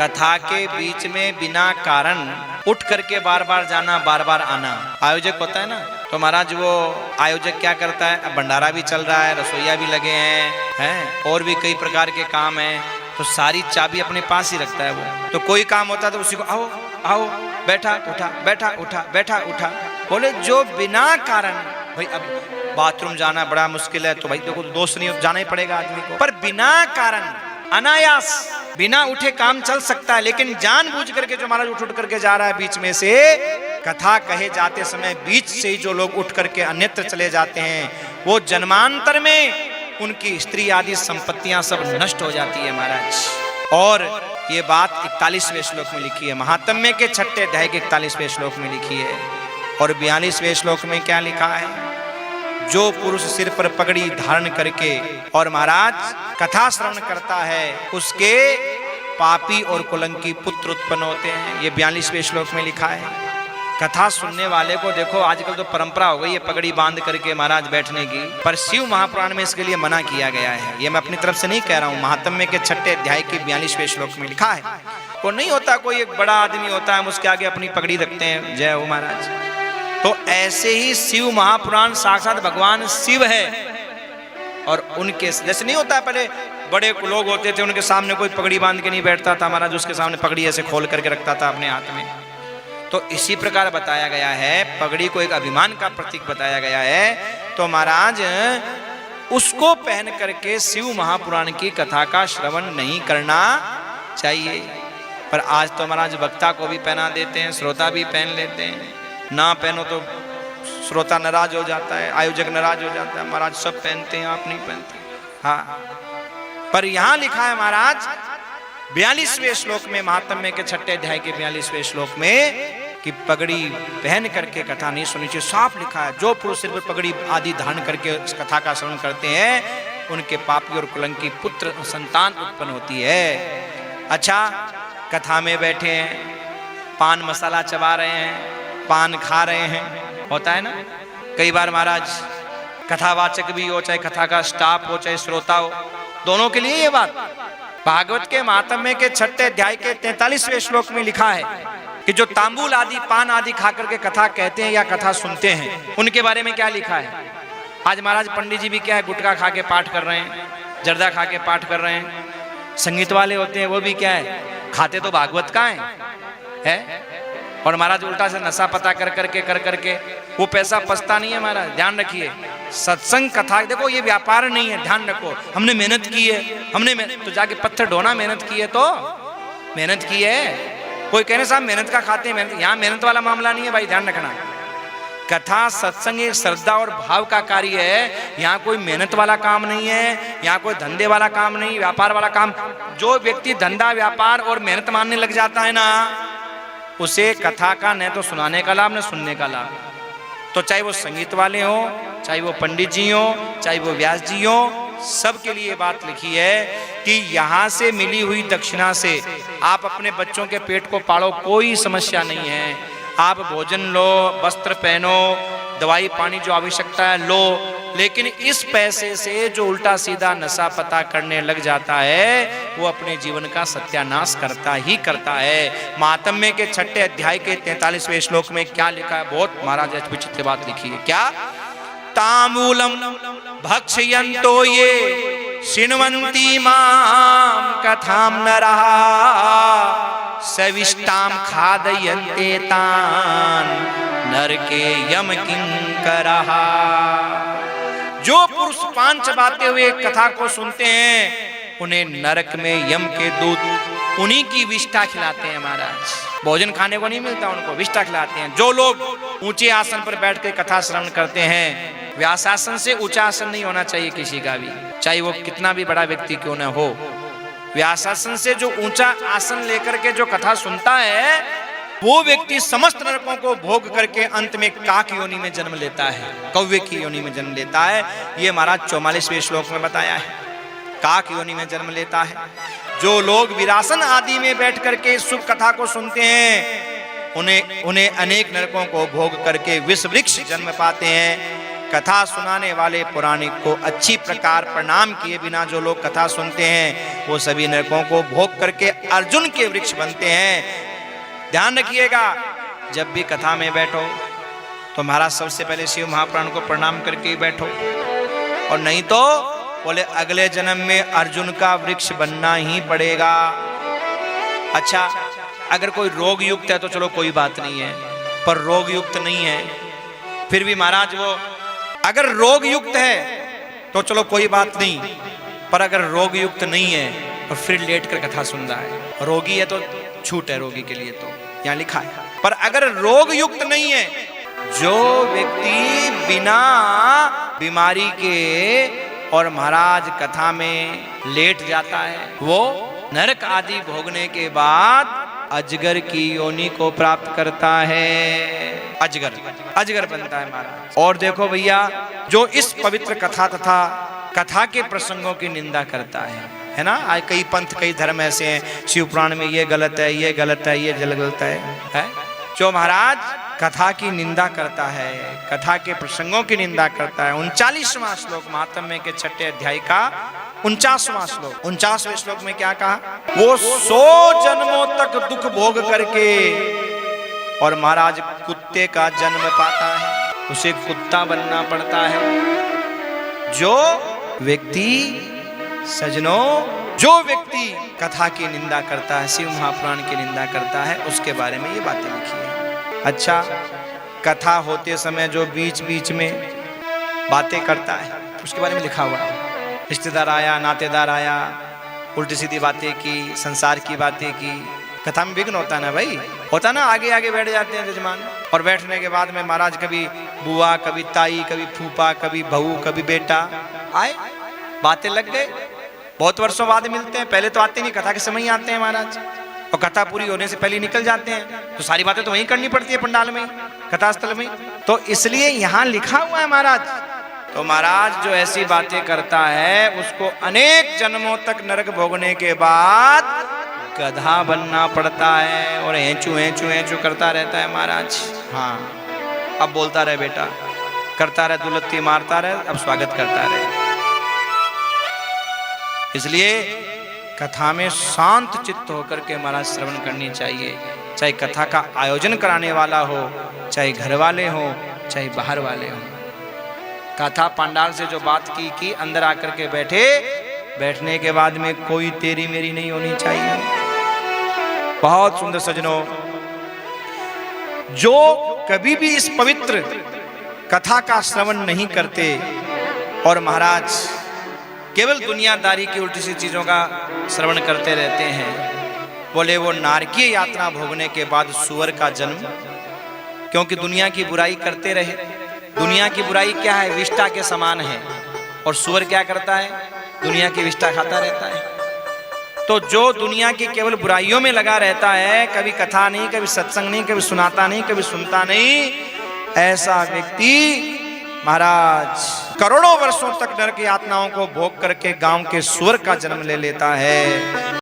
कथा के बीच में बिना कारण उठ करके बार बार जाना, बार बार आना। आयोजक होता है ना, तो महाराज वो आयोजक क्या करता है, अब भंडारा भी चल रहा है, रसोईया भी लगे हैं और भी कई प्रकार के काम हैं, तो सारी चाबी अपने पास ही रखता है वो। तो कोई काम होता है तो उसी को आओ आओ, बैठा उठा, बैठा उठा, बैठा उठा। बोले जो बिना कारण, भाई अब बाथरूम जाना बड़ा मुश्किल है तो भाई देखो दोस्त नहीं जाना ही पड़ेगा आदमी को, पर बिना कारण अनायास बिना उठे काम चल सकता है। लेकिन जानबूझ करके जो महाराज उठ करके जा रहा है बीच में से, कथा कहे जाते समय बीच से ही जो लोग उठ करके अन्यत्र चले जाते हैं, वो जन्मांतर में उनकी स्त्री आदि संपत्तियां सब नष्ट हो जाती है महाराज। और ये बात 41वें श्लोक में लिखी है, महात्म्य के 6ठे अध्याय के 41वें श्लोक में लिखी है। और 42वें श्लोक में क्या लिखा है, जो पुरुष सिर पर पगड़ी धारण करके और महाराज कथा श्रवण करता है, उसके पापी और कुलंकी पुत्र उत्पन्न होते हैं। ये 42वें श्लोक में लिखा है। कथा सुनने वाले को देखो, आजकल तो परंपरा हो गई है पगड़ी बांध करके महाराज बैठने की, पर शिव महापुराण में इसके लिए मना किया गया है। ये मैं अपनी तरफ से नहीं कह रहा हूँ, महात्म्य के 6ठे अध्याय के 42वें श्लोक में लिखा है। वो नहीं होता, कोई एक बड़ा आदमी होता है, हम उसके आगे अपनी पगड़ी रखते हैं, जय हो महाराज। तो ऐसे ही शिव महापुराण साक्षात भगवान शिव है, और उनके जैसे नहीं होता, पहले बड़े लोग होते थे उनके सामने कोई पगड़ी बांध के नहीं बैठता था महाराज, उसके सामने पगड़ी ऐसे खोल करके रखता था अपने हाथ में। तो इसी प्रकार बताया गया है, पगड़ी को एक अभिमान का प्रतीक बताया गया है, तो महाराज उसको पहन करके शिव महापुराण की कथा का श्रवण नहीं करना चाहिए। पर आज तो महाराज वक्ता को भी पहना देते हैं, श्रोता भी पहन लेते हैं, ना पहनो तो श्रोता नाराज हो जाता है, आयोजक नाराज हो जाता है, महाराज सब पहनते हैं आप नहीं पहनते। हाँ, पर यहां लिखा है महाराज 42वें श्लोक में, महात्म्य के 6ठे अध्याय के 42वें श्लोक में, कि पगड़ी पहन करके कथा नहीं सुननी चाहिए। साफ लिखा है, जो पुरुष सिर पर पगड़ी आदि धारण करके इस कथा का श्रवण करते हैं, उनके पापी और कुलंकी पुत्र संतान उत्पन्न होती है। अच्छा, कथा में बैठे हैं, पान मसाला चबा रहे हैं, पान खा रहे हैं, होता है ना कई बार महाराज, कथावाचक भी हो, चाहे कथा का स्टाफ हो, चाहे श्रोता हो, दोनों के लिए ये बात। भागवत के महात्म्य के 6ठे अध्याय के 43वें श्लोक में लिखा है कि जो तांबूल आदि पान आदि खा करके कथा कहते हैं या कथा सुनते हैं, उनके बारे में क्या लिखा है। आज महाराज पंडित जी भी क्या है, गुटखा खा के पाठ कर रहे हैं, जर्दा खा के पाठ कर रहे हैं। संगीत वाले होते हैं वो भी क्या है, खाते तो भागवत का है? और महाराज उल्टा से नशा पता कर करके वो पैसा पछता नहीं है महाराज, ध्यान रखिए। सत्संग कथा देखो, ये व्यापार नहीं है, ध्यान रखो। हमने मेहनत की है, हमने तो जाके पत्थर ढोना, मेहनत की है तो मेहनत की है। कोई कहने साहब मेहनत का खाते हैं, मेहनत, यहाँ मेहनत वाला मामला नहीं है भाई, ध्यान रखना। कथा सत्संग एक श्रद्धा और भाव का कार्य है, यहाँ कोई मेहनत वाला काम नहीं है, यहाँ कोई धंधे वाला काम नहीं, व्यापार वाला काम। जो व्यक्ति धंधा व्यापार और मेहनत मानने लग जाता है ना, उसे कथा का न तो सुनाने का लाभ न सुनने का लाभ। तो चाहे वो संगीत वाले हो, चाहे वो पंडित जी हो, चाहे वो व्यास जी हो, सबके लिए बात लिखी है कि यहाँ से मिली हुई दक्षिणा से आप अपने बच्चों के पेट को पालो, कोई समस्या नहीं है। आप भोजन लो, वस्त्र पहनो, दवाई पानी जो आवश्यकता है लो, लेकिन इस पैसे से जो उल्टा सीधा नशा पता करने लग जाता है, वो अपने जीवन का सत्यानाश करता ही करता है। महात्म्य के 6ठे अध्याय के 43वें श्लोक में क्या लिखा है, बहुत महाराज विचित्र बात लिखी है। क्या, तांबूलम भक्षयन्तो ये शृण्वन्ति मां कथाम नरः सविष्टाम खादयन्ते तान नरके यम किंकरः। जो पुरुष पान चबाते हुए कथा को सुनते हैं, उन्हें नरक में यम के दूत उन्हीं की विष्ठा खिलाते हैं महाराज। भोजन खाने को नहीं मिलता उनको, विष्ठा खिलाते हैं। जो लोग ऊंचे आसन पर बैठ कर कथा श्रवण करते हैं, व्यासासन से ऊंचा आसन नहीं होना चाहिए किसी का भी, चाहे वो कितना भी बड़ा व्यक्ति क्यों न हो। व्यासासन से जो ऊंचा आसन लेकर के जो कथा सुनता है, वो व्यक्ति समस्त नरकों को भोग करके अंत में काक योनि में जन्म लेता है, कौवे की योनि में जन्म लेता है। ये महाराज 44वें श्लोक में बताया है, काक योनि में जन्म लेता है। जो लोग विरासन आदि में बैठ करके शुभ कथा को सुनते हैं, उन्हें अनेक नरकों को भोग करके विष वृक्ष जन्म पाते हैं। कथा सुनाने वाले पुराणिक को अच्छी प्रकार प्रणाम किए बिना जो लोग कथा सुनते हैं वो सभी नरकों को भोग करके अर्जुन के वृक्ष बनते हैं। ध्यान रखिएगा, जब भी कथा में बैठो तो महाराज सबसे पहले शिव महापुराण को प्रणाम करके ही बैठो, और नहीं तो बोले अगले जन्म में अर्जुन का वृक्ष बनना ही पड़ेगा। अच्छा, अगर कोई रोग युक्त है तो चलो कोई बात नहीं है, पर रोग युक्त नहीं है फिर भी महाराज वो, अगर रोग युक्त है तो चलो कोई बात नहीं, पर अगर रोग युक्त नहीं है और फिर लेट कर कथा सुन रहा है, रोगी है तो छूट है रोगी के लिए, तो यहाँ लिखा है। पर अगर रोग युक्त नहीं है, जो व्यक्ति बिना बीमारी के और महाराज कथा में लेट जाता है वो नरक आदि भोगने के बाद अजगर की योनि को प्राप्त करता है। अजगर बनता है महाराज। और देखो भैया, जो इस पवित्र कथा तथा कथा के प्रसंगों की निंदा करता है ना, आज कई पंथ कई धर्म ऐसे हैं, शिव पुराण में ये गलत है, ये गलत है, ये गलत है? जो महाराज कथा की निंदा करता है, कथा के प्रसंगों की निंदा करता है, 39वां श्लोक महात्म्य के 6 अध्याय का 49वां श्लोक, 49वें श्लोक में क्या कहा? वो 100 जन्मों तक दुख भोग करके और महाराज कुत्ते का जन्म पाता है, उसे कुत्ता बनना पड़ता है। जो व्यक्ति सजनों, जो व्यक्ति कथा की निंदा करता है, शिव महापुराण की निंदा करता है, उसके बारे में ये बातें लिखी है। अच्छा, कथा होते समय जो बीच बीच में बातें करता है उसके बारे में लिखा हुआ है। रिश्तेदार आया, नातेदार आया, उल्टी सीधी बातें की, संसार की बातें की, कथा में विघ्न होता है ना भाई, होता ना, आगे आगे बैठ जाते हैं यजमान, और बैठने के बाद में महाराज कभी बुआ, कभी ताई, कभी फूफा, कभी बहू, कभी बेटा आए, बातें लग गए, बहुत वर्षों बाद मिलते हैं, पहले तो आते नहीं, कथा के समय ही आते हैं महाराज, और कथा पूरी होने से पहले निकल जाते हैं, तो सारी बातें तो वहीं करनी पड़ती है पंडाल में, कथा स्थल में, तो इसलिए यहाँ लिखा हुआ है महाराज। तो महाराज जो ऐसी बातें करता है उसको अनेक जन्मों तक नरक भोगने के बाद गधा बनना पड़ता है, और हेंचू करता रहता है महाराज। हाँ, अब बोलता रहे बेटा, करता रहे, दुलत्ती मारता रहे, अब स्वागत करता रहे। इसलिए कथा में शांत चित्त होकर के महाराज श्रवण करनी चाहिए, चाहे कथा का आयोजन कराने वाला हो, चाहे घर वाले हो, चाहे बाहर वाले हो। कथा पंडाल से जो बात की अंदर आकर के बैठे, बैठने के बाद में कोई तेरी मेरी नहीं होनी चाहिए। बहुत सुंदर सजनों, जो कभी भी इस पवित्र कथा का श्रवण नहीं करते और महाराज केवल दुनियादारी की उल्टी सी चीजों का श्रवण करते रहते हैं, बोले वो नारकीय यातना भोगने के बाद सुअर का जन्म, क्योंकि दुनिया की बुराई करते रहे। दुनिया की बुराई क्या है? विष्ठा के समान है, और सुअर क्या करता है? दुनिया की विष्ठा खाता रहता है। तो जो दुनिया की केवल बुराइयों में लगा रहता है, कभी कथा नहीं, कभी सत्संग नहीं, कभी सुनाता नहीं, कभी सुनता नहीं, ऐसा व्यक्ति महाराज करोड़ों वर्षों तक नरक यातनाओं को भोग करके गांव के सुअर का जन्म ले लेता है।